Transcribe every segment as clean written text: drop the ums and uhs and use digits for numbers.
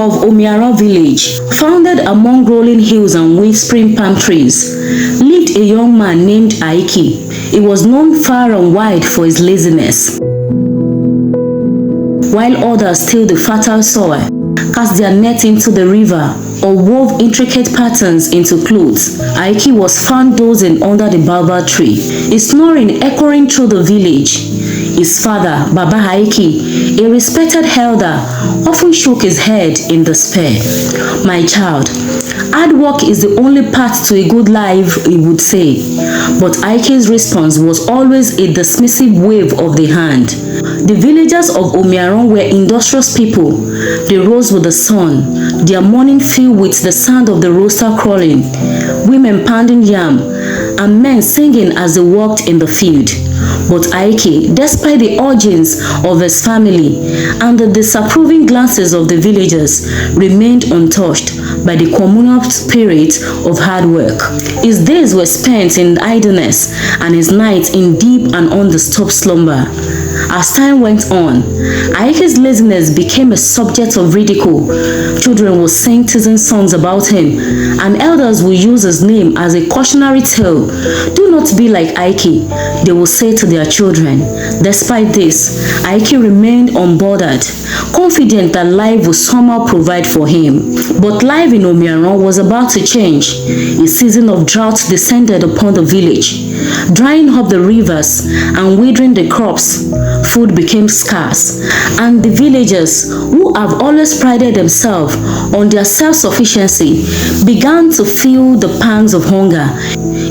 of Omiaron village, founded among rolling hills and whispering palm trees, lived a young man named Aiki. He was known far and wide for his laziness. While others tilled the fertile soil, cast their net into the river, or wove intricate patterns into clothes, Aiki was found dozing under the baobab tree, his snoring echoing through the village. His father, Baba Aiki, a respected elder, often shook his head in despair. "My child, hard work is the only path to a good life," he would say. But Aiki's response was always a dismissive wave of the hand. The villagers of Omiaron were industrious people. They rose with the sun, their morning filled with the sound of the rooster crowing, women pounding yam, and men singing as they walked in the field. But Aiki, despite the urgings of his family and the disapproving glances of the villagers, remained untouched by the communal spirit of hard work. His days were spent in idleness and his nights in deep and undisturbed slumber. As time went on, Aiki's laziness became a subject of ridicule. Children would sing teasing songs about him, and elders would use his name as a cautionary tale. "Do not be like Aiki," they would say to their children. Despite this, Aiki remained unbothered, confident that life would somehow provide for him. But life in Omiaron was about to change. A season of drought descended upon the village, drying up the rivers and withering the crops. Food became scarce, and the villagers, who have always prided themselves on their self-sufficiency, began to feel the pangs of hunger.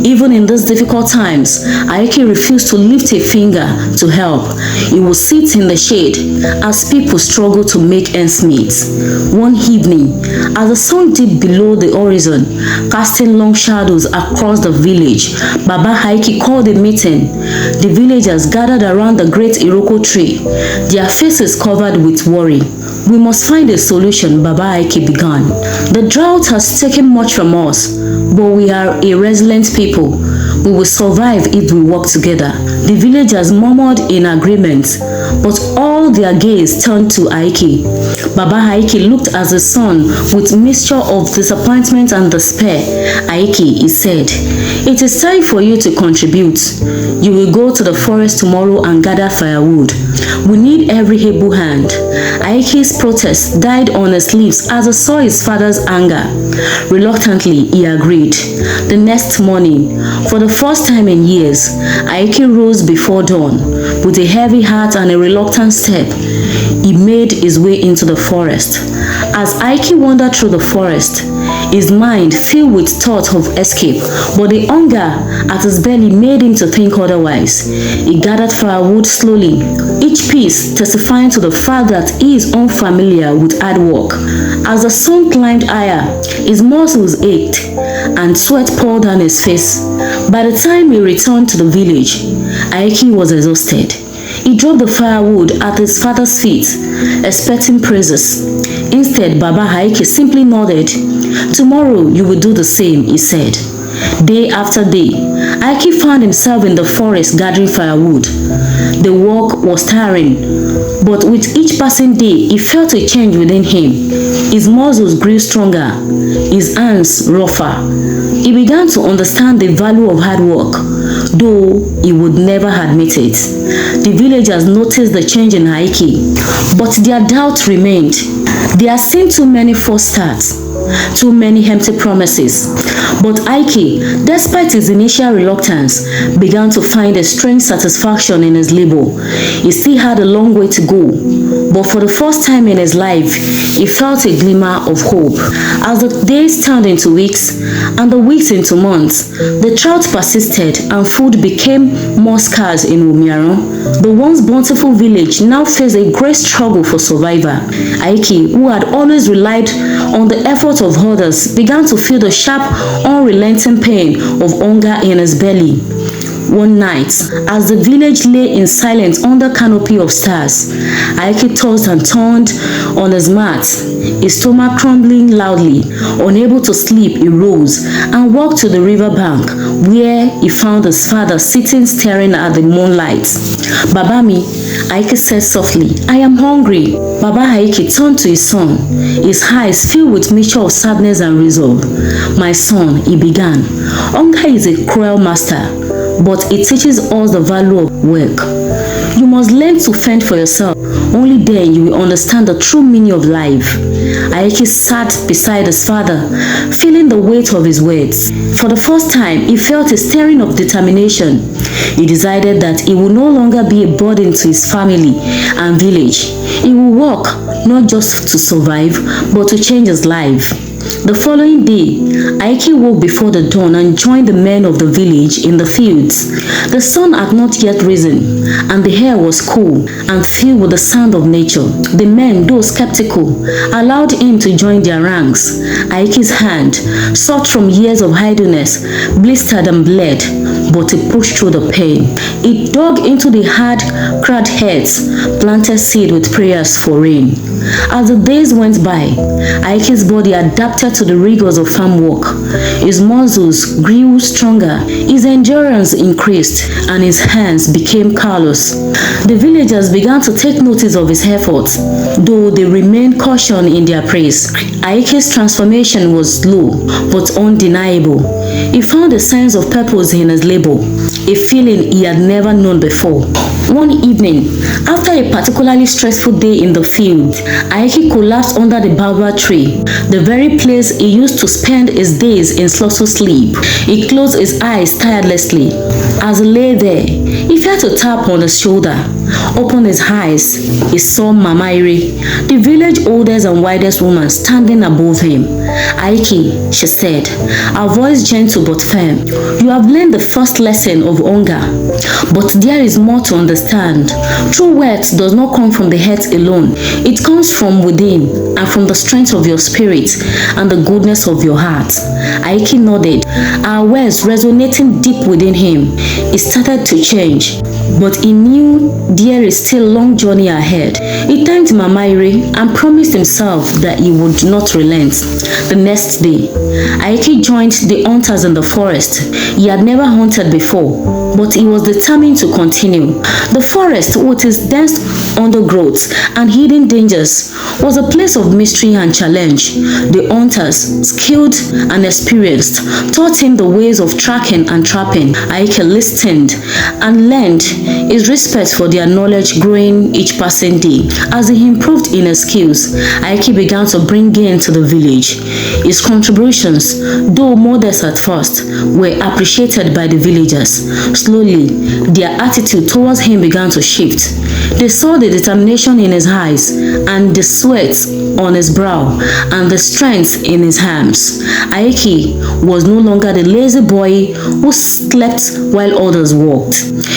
Even in these difficult times, Aiki refused to lift a finger to help. He would sit in the shade as people struggled to make ends meet. One evening, as the sun dipped below the horizon, casting long shadows across the village, Baba Aiki called a meeting. The villagers gathered around the great Iroko tree, their faces covered with worry. "We must find a solution," Baba Aiki began. "The drought has taken much from us, but we are a resilient people. We will survive if we work together." The villagers murmured in agreement, but all their gaze turned to Aiki. Baba Aiki looked at the sun with mixture of disappointment and despair. "Aiki," he said, "it is time for you to contribute. You will go to the forest tomorrow and gather firewood. We need every able hand." Aiki's protest died on his lips as he saw his father's anger. Reluctantly, he agreed. The next morning, for the first time in years, Aiki rose before dawn. With a heavy heart and a reluctant step, he made his way into the forest. As Aiki wandered through the forest, his mind filled with thought of escape, but the hunger at his belly made him to think otherwise. He gathered firewood slowly, each piece testifying to the fact that he is unfamiliar with hard work. As the sun climbed higher, his muscles ached and sweat poured down his face. By the time he returned to the village, Aiki was exhausted. He dropped the firewood at his father's feet, expecting praises. Instead, Baba Aiki simply nodded. "Tomorrow you will do the same," he said. Day after day, Aiki found himself in the forest gathering firewood. The work was tiring, but with each passing day, he felt a change within him. His muscles grew stronger, his hands rougher. He began to understand the value of hard work, though he would never admit it. The villagers noticed the change in Aiki, but their doubt remained. They had seen too many false starts, too many empty promises. But Aiki, despite his initial reluctance, began to find a strange satisfaction in his labor. He still had a long way to go, but for the first time in his life, he felt a glimmer of hope. As the days turned into weeks and the weeks into months, the drought persisted and food became more scarce in Omiaron. The once bountiful village now faced a great struggle for survival. Aiki, who had always relied on the effort of others, began to feel the sharp, unrelenting pain of hunger in his belly. One night, as the village lay in silence under canopy of stars, Aiki tossed and turned on his mat, his stomach crumbling loudly. Unable to sleep, he rose and walked to the river bank, where he found his father sitting staring at the moonlight. "Babami," Aiki said softly, "I am hungry." Baba Aiki turned to his son, his eyes filled with mixture of sadness and resolve. "My son," he began, "hunger is a cruel master, but it teaches us the value of work. You must learn to fend for yourself. Only then you will understand the true meaning of life." Aiki sat beside his father, feeling the weight of his words. For the first time, he felt a stirring of determination. He decided that he would no longer be a burden to his family and village. He would work not just to survive, but to change his life. The following day, Aiki woke before the dawn and joined the men of the village in the fields. The sun had not yet risen, and the air was cool and filled with the sound of nature. The men, though skeptical, allowed him to join their ranks. Aiki's hand, soft from years of idleness, blistered and bled, but he pushed through the pain. He dug into the hard, cracked heads, planted seed with prayers for rain. As the days went by, Aiki's body adapted to the rigors of farm work. His muscles grew stronger, his endurance increased, and his hands became callous. The villagers began to take notice of his efforts, though they remained cautious in their praise. Aiki's transformation was slow but undeniable. He found the signs of purpose in his labor, a feeling he had never known before. One evening, after a particularly stressful day in the field, Aiki collapsed under the baobab tree, the very place he used to spend his days in slothful sleep. He closed his eyes tirelessly. As he lay there, he felt a tap on his shoulder. Opened his eyes, he saw Mama Ire, the village oldest and widest woman, standing above him. "Aiki," she said, her voice gentle but firm, "you have learned the first lesson of hunger, but there is more to understand. True wealth does not come from the head alone. It comes from within and from the strength of your spirit and the goodness of your heart." Aiki nodded, her words resonating deep within him. He started to change, but he knew there is still a long journey ahead. He thanked Mama Ire and promised himself that he would not relent. The next day, Aiki joined the hunters in the forest. He had never hunted before, but he was determined to continue. The forest, with its dense undergrowth and hidden dangers, was a place of mystery and challenge. The hunters, skilled and experienced, taught him the ways of tracking and trapping. Aiki listened and learned, his respect for their knowledge growing each passing day. As he improved in his skills, Aiki began to bring gain to the village. His contributions, though modest at first, were appreciated by the villagers. Slowly, their attitude towards him began to shift. They saw the determination in his eyes, and the sweat on his brow, and the strength in his arms. Aiki was no longer the lazy boy who slept while others worked.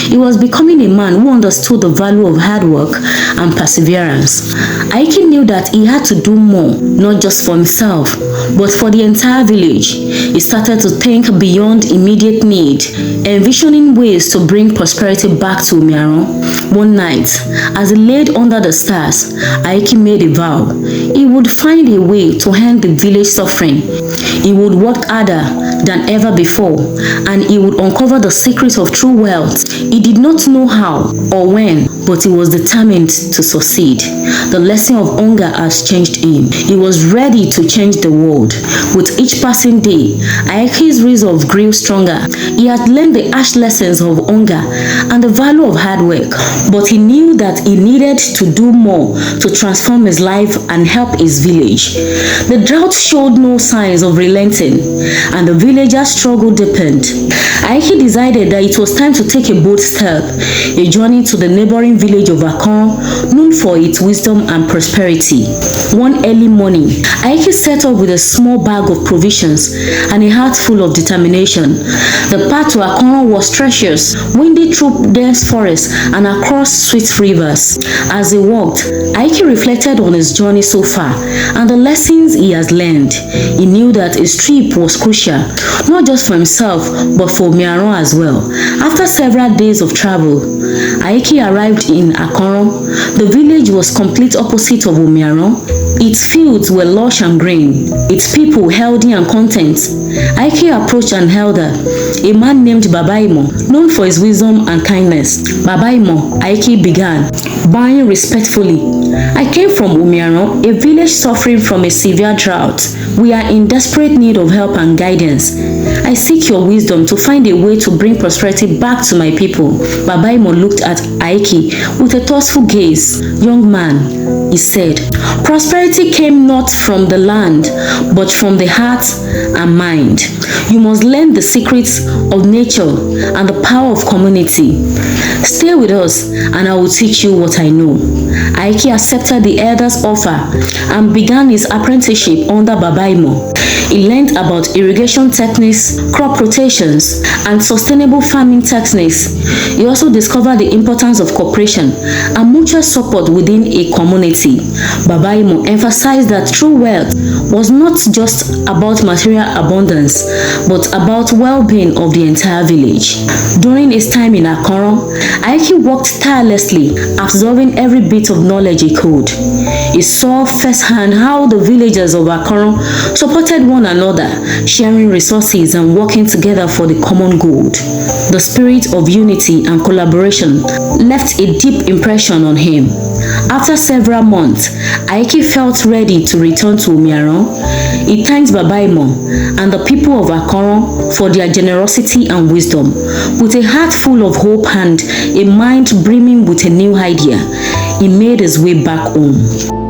He was becoming a man who understood the value of hard work and perseverance. Aiki knew that he had to do more, not just for himself, but for the entire village. He started to think beyond immediate need, envisioning ways to bring prosperity back to Umiaron. One night, as he laid under the stars, Aiki made a vow. He would find a way to end the village suffering. He would work harder than ever before, and he would uncover the secrets of true wealth. He did not know how or when, but he was determined to succeed. The lesson of hunger has changed him. He was ready to change the world. With each passing day, Aiki's resolve grew stronger. He had learned the harsh lessons of hunger and the value of hard work, but he knew that he needed to do more to transform his life and help his village. The drought showed no signs of relenting, and the villagers' struggle deepened. Aiki decided that it was time to take a bold step, a journey to the neighboring village of Akon, known for its wisdom and prosperity. One early morning, Aiki set off with a small bag of provisions and a heart full of determination. The path to Akoron was treacherous, windy through dense forests and across swift rivers. As he walked, Aiki reflected on his journey so far and the lessons he has learned. He knew that his trip was crucial, not just for himself but for Omiaran as well. After several days of travel, Aiki arrived in Akoron. The village was complete opposite of Omiaran. Its fields were lush and green, its people healthy and content. Aiki approached an elder, a man named Babaimo, known for his wisdom and kindness. Babaimo, Aiki began, bowing respectfully. I came from Omiaran, a village suffering from a severe drought. We are in desperate need of help and guidance. I seek your wisdom to find a way to bring prosperity back to my people. Babaimo looked at Aiki with a thoughtful gaze. Young man, he said, prosperity came not from the land, but from the heart and mind. You must learn the secrets of nature and the power of community. Stay with us and I will teach you what I know. Aiki accepted the elder's offer and began his apprenticeship under Babaimo. He learned about irrigation techniques, crop rotations, and sustainable farming techniques. He also discovered the importance of cooperation and mutual support within a community. Babaimo emphasized that true wealth was not just about material abundance, but about well-being of the entire village. During his time in Akoron, Aiki worked tirelessly, absorbing every bit of knowledge he could. He saw firsthand how the villagers of Akoron supported one another, sharing resources and working together for the common good. The spirit of unity and collaboration left a deep impression on him. After several months, Aiki felt ready to return to Omiaran. He thanked Babaimo and the people of Akoron for their generosity and wisdom. With a heart full of hope and a mind brimming with a new idea, he made his way back home.